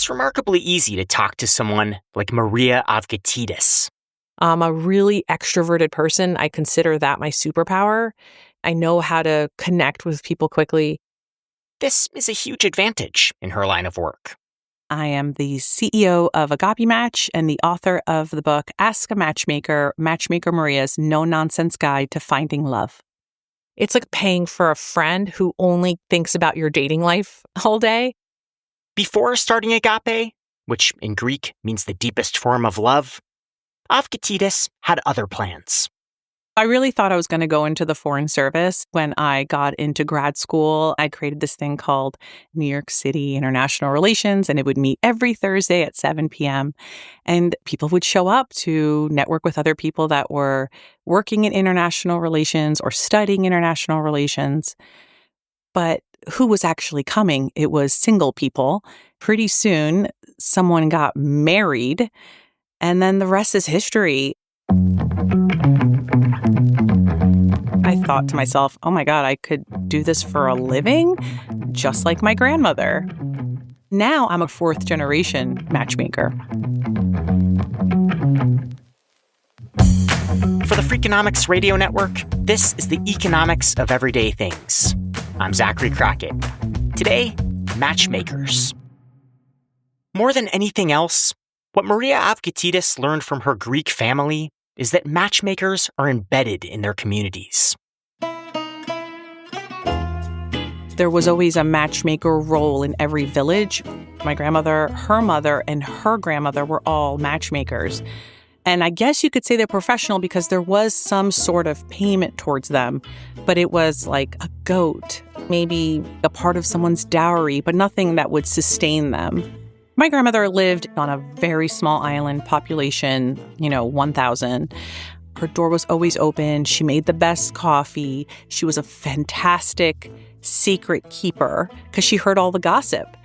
it's remarkably easy to talk to someone like Maria Avgitidis. I'm a really extroverted person. I consider that my superpower. I know how to connect with people quickly. This is a huge advantage in her line of work. I am the CEO of Agape Match and the author of the book Ask a Matchmaker, Matchmaker Maria's No-Nonsense Guide to Finding Love. It's like paying for a friend who only thinks about your dating life all day. Before starting Agape, which in Greek means the deepest form of love, Avgitidis had other plans. I really thought I was going to go into the Foreign Service. When I got into grad school, I created this thing called New York City International Relations, and it would meet every Thursday at 7 p.m. And people would show up to network with other people that were working in international relations or studying international relations. But who was actually coming? It was single people. Pretty soon, someone got married, and then the rest is history. I thought to myself, oh my God, I could do this for a living, just like my grandmother. Now I'm a fourth generation matchmaker. For the Freakonomics Radio Network, this is the economics of everyday things. I'm Zachary Crockett. Today, Matchmakers. More than anything else, what Maria Avgitidis learned from her Greek family is that matchmakers are embedded in their communities. There was always a matchmaker role in every village. My grandmother, her mother, and her grandmother were all matchmakers. And I guess you could say they're professional because there was some sort of payment towards them, but it was like a goat, maybe a part of someone's dowry, but nothing that would sustain them. My grandmother lived on a very small island, population, 1,000. Her door was always open. She made the best coffee. She was a fantastic secret keeper because she heard all the gossip.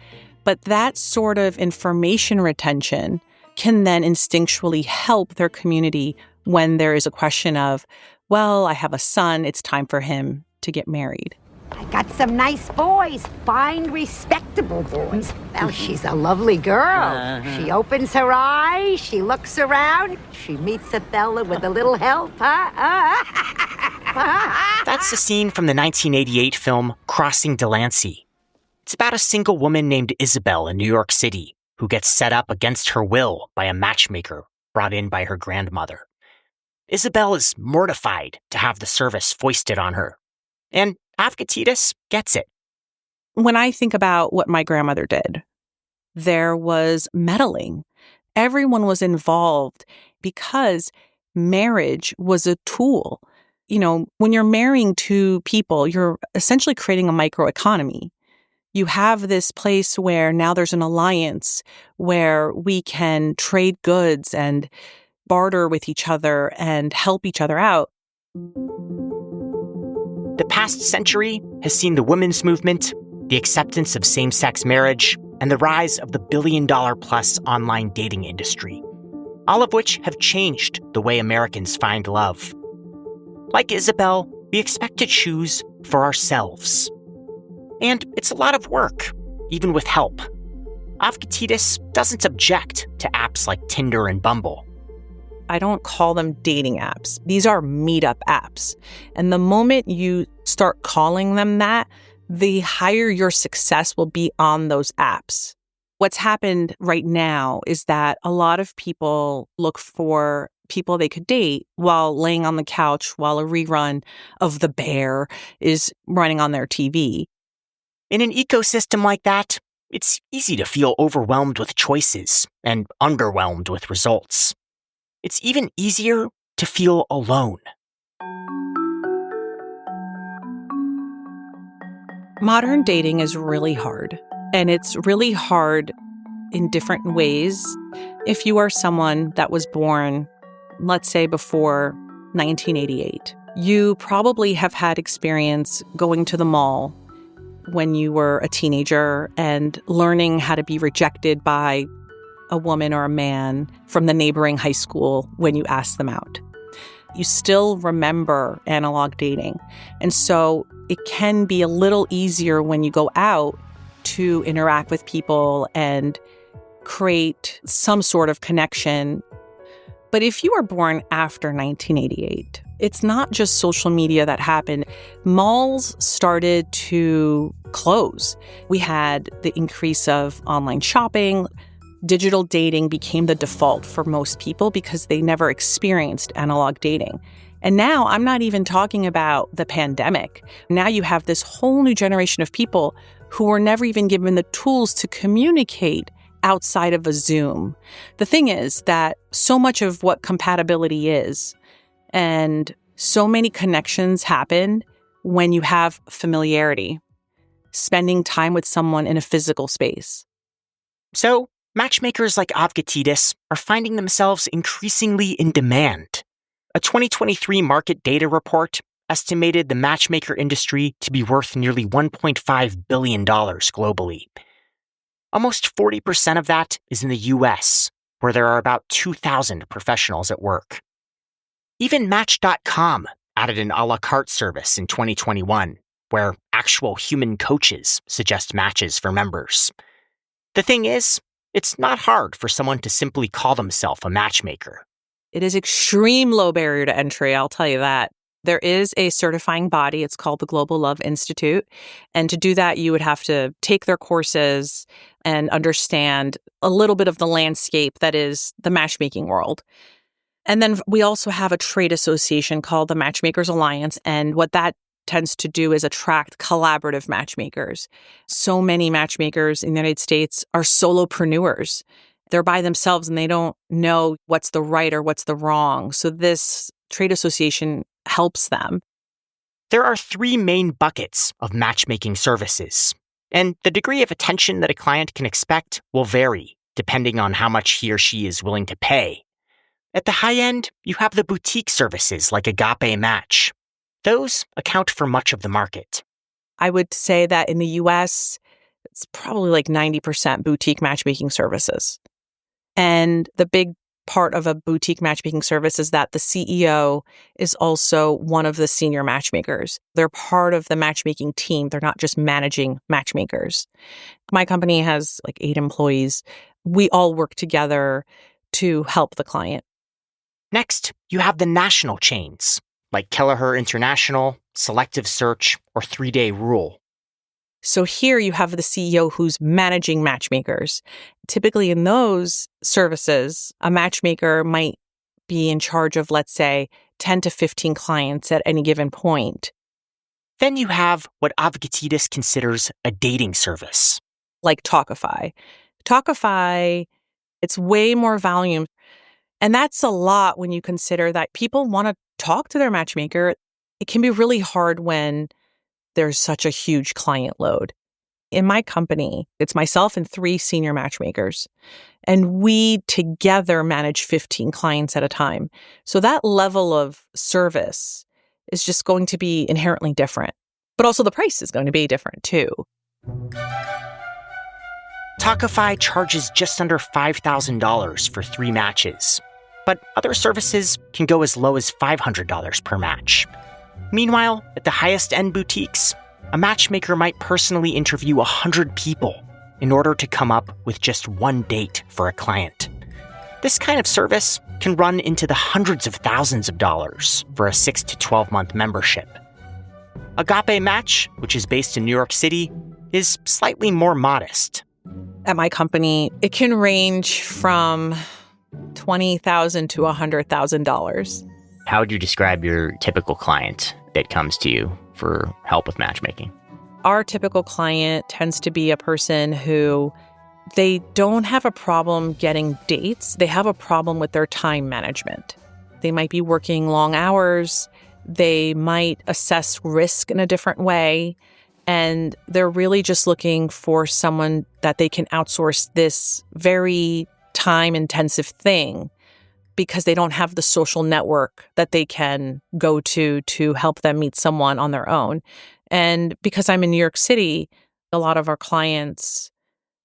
But that sort of information retention can then instinctually help their community when there is a question of, well, I have a son, it's time for him to get married. I got some nice boys, fine, respectable boys. Well, she's a lovely girl. She opens her eyes, she looks around, she meets a fella with a little help, That's a scene from the 1988 film Crossing Delancey. It's about a single woman named Isabel in New York City who gets set up against her will by a matchmaker brought in by her grandmother. Isabel is mortified to have the service foisted on her. And Avgitidis gets it. When I think about what my grandmother did, there was meddling. Everyone was involved because marriage was a tool. When you're marrying two people, you're essentially creating a microeconomy. You have this place where now there's an alliance where we can trade goods and barter with each other and help each other out. The past century has seen the women's movement, the acceptance of same-sex marriage, and the rise of the billion-dollar-plus online dating industry, all of which have changed the way Americans find love. Like Isabel, we expect to choose for ourselves. And it's a lot of work, even with help. Avgitidis doesn't object to apps like Tinder and Bumble. I don't call them dating apps. These are meetup apps. And the moment you start calling them that, the higher your success will be on those apps. What's happened right now is that a lot of people look for people they could date while laying on the couch while a rerun of The Bear is running on their TV. In an ecosystem like that, it's easy to feel overwhelmed with choices and underwhelmed with results. It's even easier to feel alone. Modern dating is really hard, and it's really hard in different ways. If you are someone that was born, let's say, before 1988, you probably have had experience going to the mall when you were a teenager and learning how to be rejected by a woman or a man from the neighboring high school when you asked them out. You still remember analog dating. And so it can be a little easier when you go out to interact with people and create some sort of connection. But if you were born after 1988, it's not just social media that happened. Malls started to close. We had the increase of online shopping. Digital dating became the default for most people because they never experienced analog dating. And now I'm not even talking about the pandemic. Now you have this whole new generation of people who were never even given the tools to communicate outside of a Zoom. The thing is that so much of what compatibility is, and so many connections happen when you have familiarity, spending time with someone in a physical space. So, matchmakers like Avgatidis are finding themselves increasingly in demand. A 2023 market data report estimated the matchmaker industry to be worth nearly $1.5 billion globally. Almost 40% of that is in the US, where there are about 2,000 professionals at work. Even Match.com added an a la carte service in 2021, where actual human coaches suggest matches for members. The thing is, it's not hard for someone to simply call themselves a matchmaker. It is extreme low barrier to entry, I'll tell you that. There is a certifying body. It's called the Global Love Institute. And to do that, you would have to take their courses and understand a little bit of the landscape that is the matchmaking world. And then we also have a trade association called the Matchmakers Alliance. And what that tends to do is attract collaborative matchmakers. So many matchmakers in the United States are solopreneurs. They're by themselves and they don't know what's the right or what's the wrong. So this trade association helps them. There are three main buckets of matchmaking services, and the degree of attention that a client can expect will vary depending on how much he or she is willing to pay. At the high end, you have the boutique services like Agape Match. Those account for much of the market. I would say that in the US, it's probably like 90% boutique matchmaking services. And the big part of a boutique matchmaking service is that the CEO is also one of the senior matchmakers. They're part of the matchmaking team. They're not just managing matchmakers. My company has like 8 employees. We all work together to help the client. Next, you have the national chains, like Kelleher International, Selective Search, or 3 Day Rule. So here you have the CEO who's managing matchmakers. Typically in those services, a matchmaker might be in charge of, let's say, 10 to 15 clients at any given point. Then you have what Avgatidis considers a dating service. Like Talkify. Talkify, it's way more volume. And that's a lot when you consider that people want to talk to their matchmaker. It can be really hard when there's such a huge client load. In my company, it's myself and 3 senior matchmakers, and we together manage 15 clients at a time. So that level of service is just going to be inherently different. But also the price is going to be different too. Talkify charges just under $5,000 for 3 matches, but other services can go as low as $500 per match. Meanwhile, at the highest end boutiques, a matchmaker might personally interview 100 people in order to come up with just one date for a client. This kind of service can run into the hundreds of thousands of dollars for a 6 to 12-month membership. Agape Match, which is based in New York City, is slightly more modest. At my company, it can range from $20,000 to $100,000. How would you describe your typical client that comes to you for help with matchmaking? Our typical client tends to be a person who they don't have a problem getting dates. They have a problem with their time management. They might be working long hours. They might assess risk in a different way. And they're really just looking for someone that they can outsource this very time-intensive thing because they don't have the social network that they can go to help them meet someone on their own. And because I'm in New York City, a lot of our clients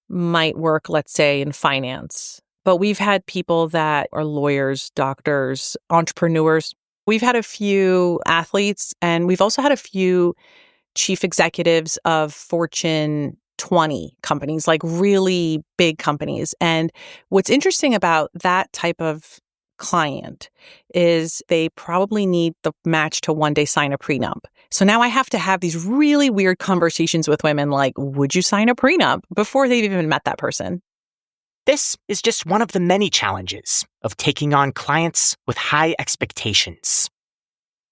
might work, let's say, in finance. But we've had people that are lawyers, doctors, entrepreneurs. We've had a few athletes, and we've also had a few chief executives of Fortune 20 companies, like really big companies. And what's interesting about that type of client is they probably need the match to one day sign a prenup. So now I have to have these really weird conversations with women like, would you sign a prenup, before they've even met that person? This is just one of the many challenges of taking on clients with high expectations.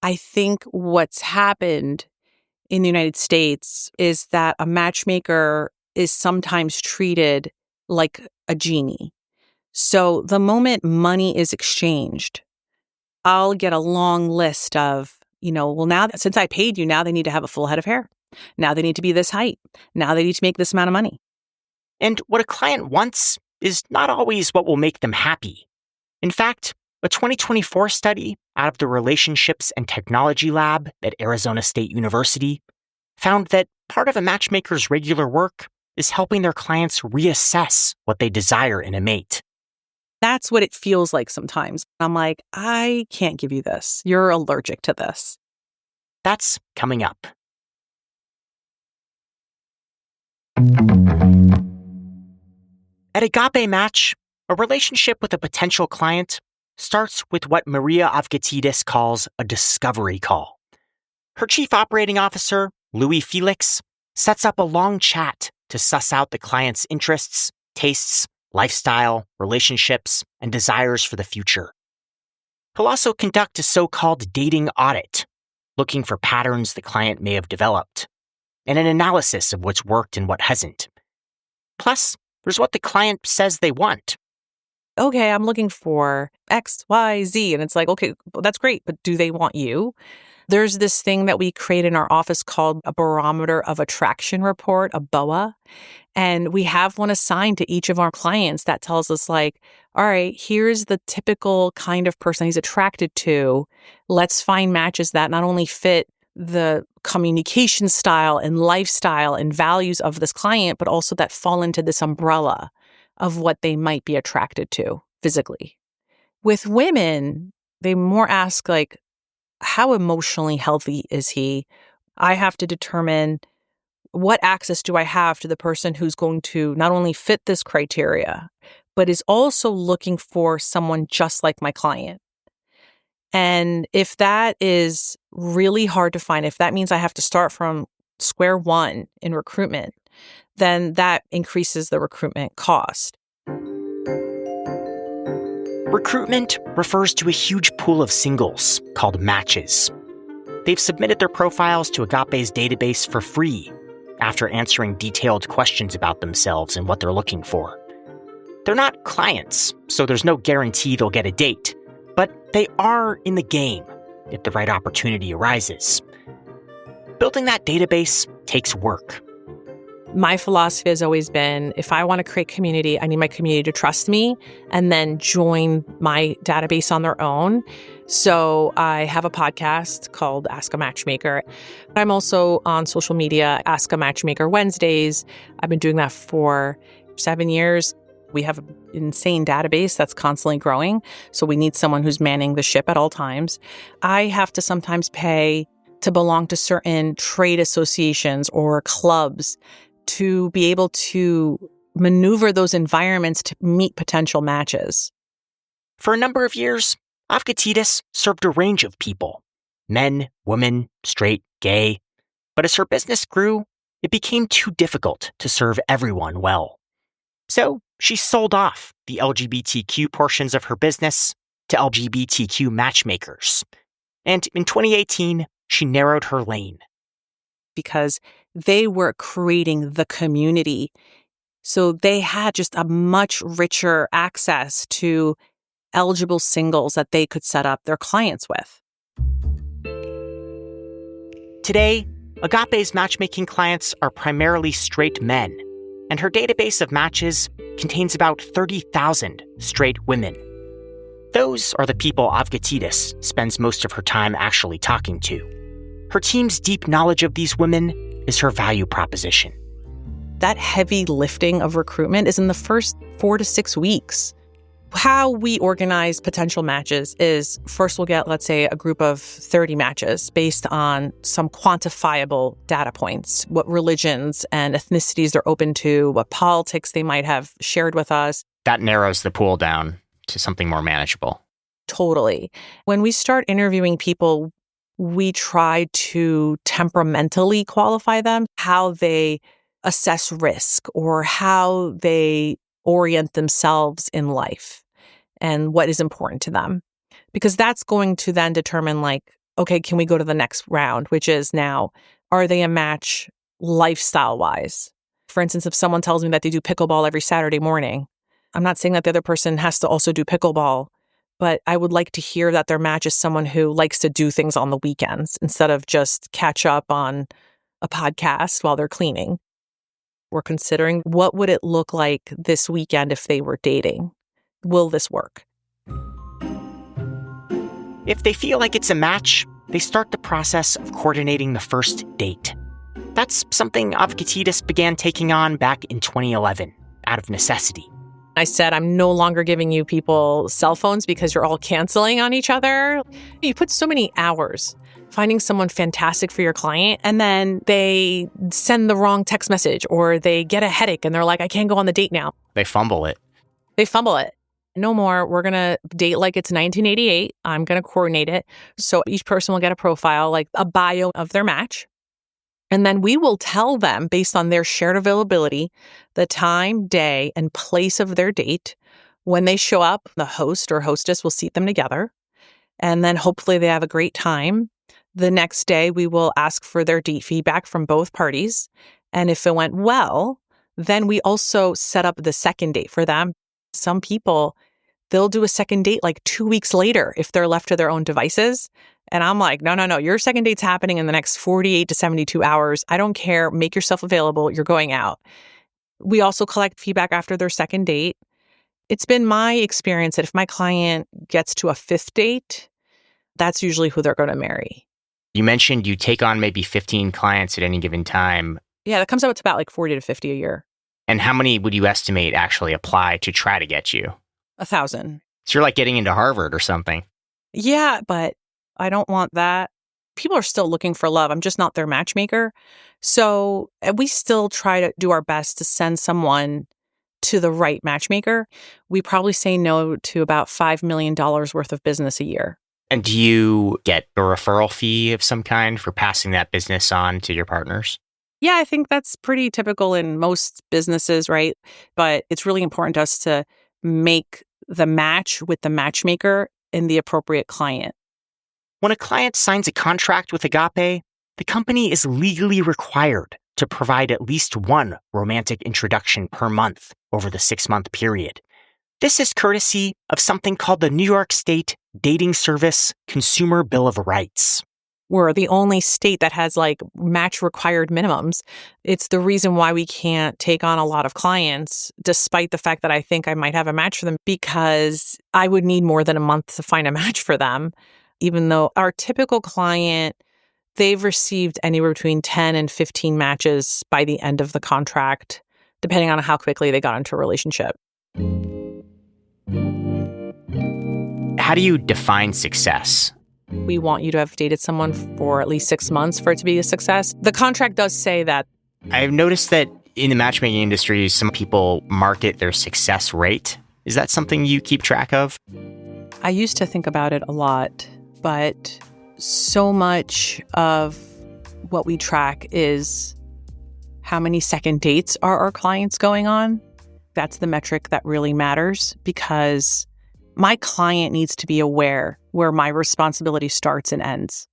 I think what's happened in the United States is that a matchmaker is sometimes treated like a genie. So the moment money is exchanged, I'll get a long list of, well, now since I paid you, now they need to have a full head of hair. Now they need to be this height. Now they need to make this amount of money. And what a client wants is not always what will make them happy. In fact, a 2024 study out of the Relationships and Technology Lab at Arizona State University found that part of a matchmaker's regular work is helping their clients reassess what they desire in a mate. That's what it feels like sometimes. I'm like, I can't give you this. You're allergic to this. That's coming up. At Agape Match, a relationship with a potential client starts with what Maria Avgatidis calls a discovery call. Her chief operating officer, Louis Felix, sets up a long chat to suss out the client's interests, tastes, lifestyle, relationships, and desires for the future. He'll also conduct a so-called dating audit, looking for patterns the client may have developed, and an analysis of what's worked and what hasn't. Plus, there's what the client says they want. Okay, I'm looking for X, Y, Z. And it's like, okay, well, that's great, but do they want you? There's this thing that we create in our office called a barometer of attraction report, a BOA. And we have one assigned to each of our clients that tells us like, all right, here's the typical kind of person he's attracted to. Let's find matches that not only fit the communication style and lifestyle and values of this client, but also that fall into this umbrella of what they might be attracted to physically. With women, they more ask like, how emotionally healthy is he? I have to determine what access do I have to the person who's going to not only fit this criteria, but is also looking for someone just like my client. And if that is really hard to find, if that means I have to start from square one in recruitment, then that increases the recruitment cost. Recruitment refers to a huge pool of singles called matches. They've submitted their profiles to Agape's database for free after answering detailed questions about themselves and what they're looking for. They're not clients, so there's no guarantee they'll get a date, but they are in the game if the right opportunity arises. Building that database takes work. My philosophy has always been, if I want to create community, I need my community to trust me and then join my database on their own. So I have a podcast called Ask a Matchmaker. I'm also on social media, Ask a Matchmaker Wednesdays. I've been doing that for 7 years. We have an insane database that's constantly growing. So we need someone who's manning the ship at all times. I have to sometimes pay to belong to certain trade associations or clubs to be able to maneuver those environments to meet potential matches. For a number of years, Avgatidis served a range of people, men, women, straight, gay. But as her business grew, it became too difficult to serve everyone well. So she sold off the LGBTQ portions of her business to LGBTQ matchmakers. And in 2018, she narrowed her lane. Because they were creating the community. So they had just a much richer access to eligible singles that they could set up their clients with. Today, Agape's matchmaking clients are primarily straight men, and her database of matches contains about 30,000 straight women. Those are the people Avgatidis spends most of her time actually talking to. Her team's deep knowledge of these women is her value proposition. That heavy lifting of recruitment is in the first 4 to 6 weeks. How we organize potential matches is first we'll get, let's say, a group of 30 matches based on some quantifiable data points, what religions and ethnicities they're open to, what politics they might have shared with us. That narrows the pool down to something more manageable. Totally. When we start interviewing people, we try to temperamentally qualify them, how they assess risk or how they orient themselves in life and what is important to them. Because that's going to then determine okay, can we go to the next round, which is now, are they a match lifestyle-wise? For instance, if someone tells me that they do pickleball every Saturday morning, I'm not saying that the other person has to also do pickleball, but I would like to hear that their match is someone who likes to do things on the weekends instead of just catch up on a podcast while they're cleaning. We're considering what would it look like this weekend if they were dating? Will this work? If they feel like it's a match, they start the process of coordinating the first date. That's something Avkatidis began taking on back in 2011, out of necessity. I said, I'm no longer giving you people cell phones because you're all canceling on each other. You put so many hours finding someone fantastic for your client, and then they send the wrong text message or they get a headache and they're like, I can't go on the date now. They fumble it. No more. We're going to date like it's 1988. I'm going to coordinate it. So each person will get a profile, like a bio of their match. And then we will tell them, based on their shared availability, the time, day, and place of their date. When they show up, the host or hostess will seat them together. And then hopefully they have a great time. The next day, we will ask for their date feedback from both parties. And if it went well, then we also set up the second date for them. Some people, they'll do a second date like 2 weeks later if they're left to their own devices. And I'm like, no, your second date's happening in the next 48 to 72 hours. I don't care. Make yourself available. You're going out. We also collect feedback after their second date. It's been my experience that if my client gets to a fifth date, that's usually who they're going to marry. You mentioned you take on maybe 15 clients at any given time. Yeah, that comes out to about like 40 to 50 a year. And how many would you estimate actually apply to try to get you? 1,000. So you're like getting into Harvard or something. Yeah, but I don't want that. People are still looking for love. I'm just not their matchmaker. So we still try to do our best to send someone to the right matchmaker. We probably say no to about $5 million worth of business a year. And do you get a referral fee of some kind for passing that business on to your partners? Yeah, I think that's pretty typical in most businesses, right? But it's really important to us to make the match with the matchmaker and the appropriate client. When a client signs a contract with Agape, the company is legally required to provide at least one romantic introduction per month over the 6-month period. This is courtesy of something called the New York State Dating Service Consumer Bill of Rights. We're the only state that has match required minimums. It's the reason why we can't take on a lot of clients, despite the fact that I think I might have a match for them, because I would need more than a month to find a match for them. Even though our typical client, they've received anywhere between 10 and 15 matches by the end of the contract, depending on how quickly they got into a relationship. How do you define success? We want you to have dated someone for at least 6 months for it to be a success. The contract does say that. I've noticed that in the matchmaking industry, some people market their success rate. Is that something you keep track of? I used to think about it a lot, but so much of what we track is how many second dates are our clients going on. That's the metric that really matters, because my client needs to be aware where my responsibility starts and ends.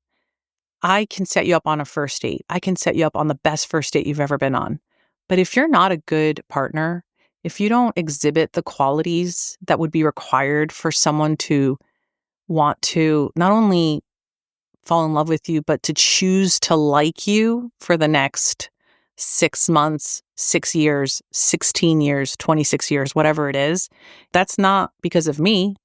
I can set you up on a first date. I can set you up on the best first date you've ever been on. But if you're not a good partner, if you don't exhibit the qualities that would be required for someone to want to not only fall in love with you, but to choose to like you for the next 6 months, 6 years, 16 years, 26 years, whatever it is, that's not because of me.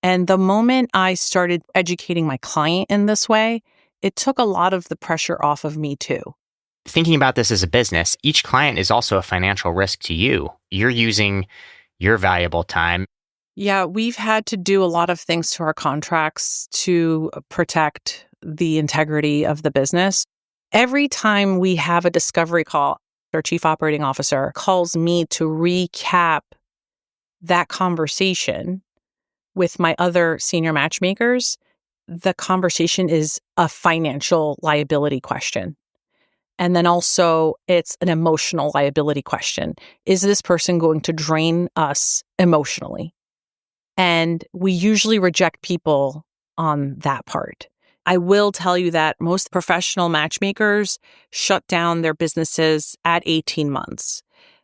And the moment I started educating my client in this way, it took a lot of the pressure off of me too. Thinking about this as a business, each client is also a financial risk to you. You're using your valuable time. Yeah, we've had to do a lot of things to our contracts to protect the integrity of the business. Every time we have a discovery call, our chief operating officer calls me to recap that conversation with my other senior matchmakers. The conversation is a financial liability question. And then also it's an emotional liability question. Is this person going to drain us emotionally? And we usually reject people on that part. I will tell you that most professional matchmakers shut down their businesses at 18 months.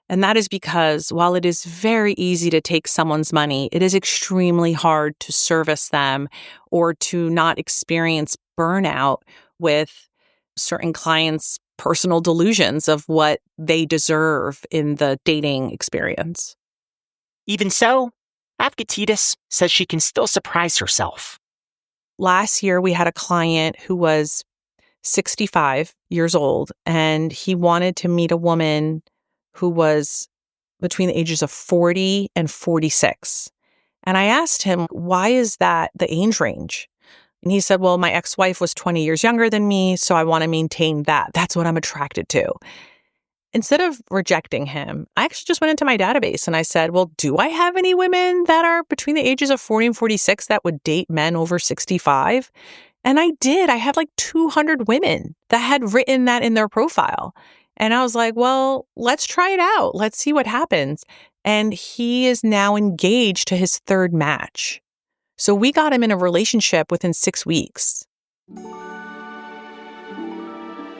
And that is because while it is very easy to take someone's money, it is extremely hard to service them or to not experience burnout with certain clients' personal delusions of what they deserve in the dating experience. Even so, Avgatides says she can still surprise herself. Last year, we had a client who was 65 years old, and he wanted to meet a woman who was between the ages of 40 and 46. And I asked him, why is that the age range? And he said, well, my ex-wife was 20 years younger than me, so I want to maintain that. That's what I'm attracted to. Instead of rejecting him, I actually just went into my database and I said, well, do I have any women that are between the ages of 40 and 46 that would date men over 65? And I did. I had like 200 women that had written that in their profile. And I was like, well, let's try it out. Let's see what happens. And he is now engaged to his third match. So we got him in a relationship within 6 weeks.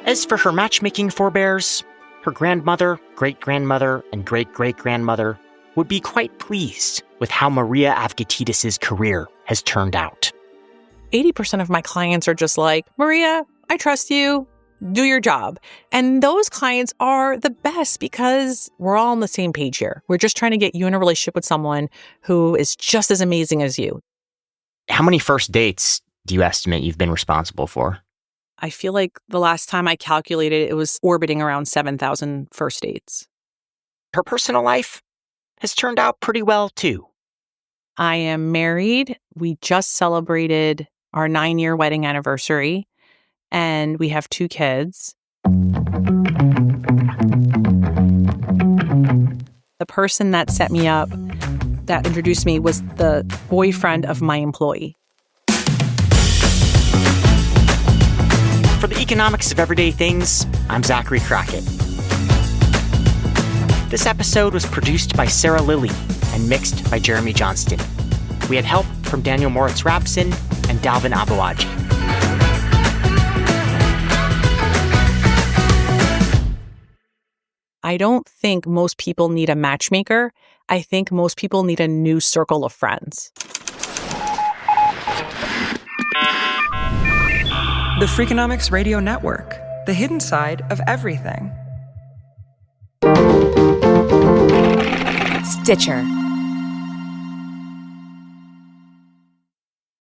As for her matchmaking forebears, her grandmother, great-grandmother, and great-great-grandmother would be quite pleased with how Maria Avgatides' career has turned out. 80% of my clients are just like, Maria, I trust you. Do your job. And those clients are the best because we're all on the same page here. We're just trying to get you in a relationship with someone who is just as amazing as you. How many first dates do you estimate you've been responsible for? I feel like the last time I calculated, it was orbiting around 7,000 first dates. Her personal life has turned out pretty well, too. I am married. We just celebrated our 9-year wedding anniversary, and we have 2 kids. The person that set me up, that introduced me, was the boyfriend of my employee. For the Economics of Everyday Things, I'm Zachary Crockett. This episode was produced by Sarah Lilly and mixed by Jeremy Johnston. We had help from Daniel Moritz-Rabson and Dalvin Abawaji. I don't think most people need a matchmaker. I think most people need a new circle of friends. The Freakonomics Radio Network, the hidden side of everything. Stitcher.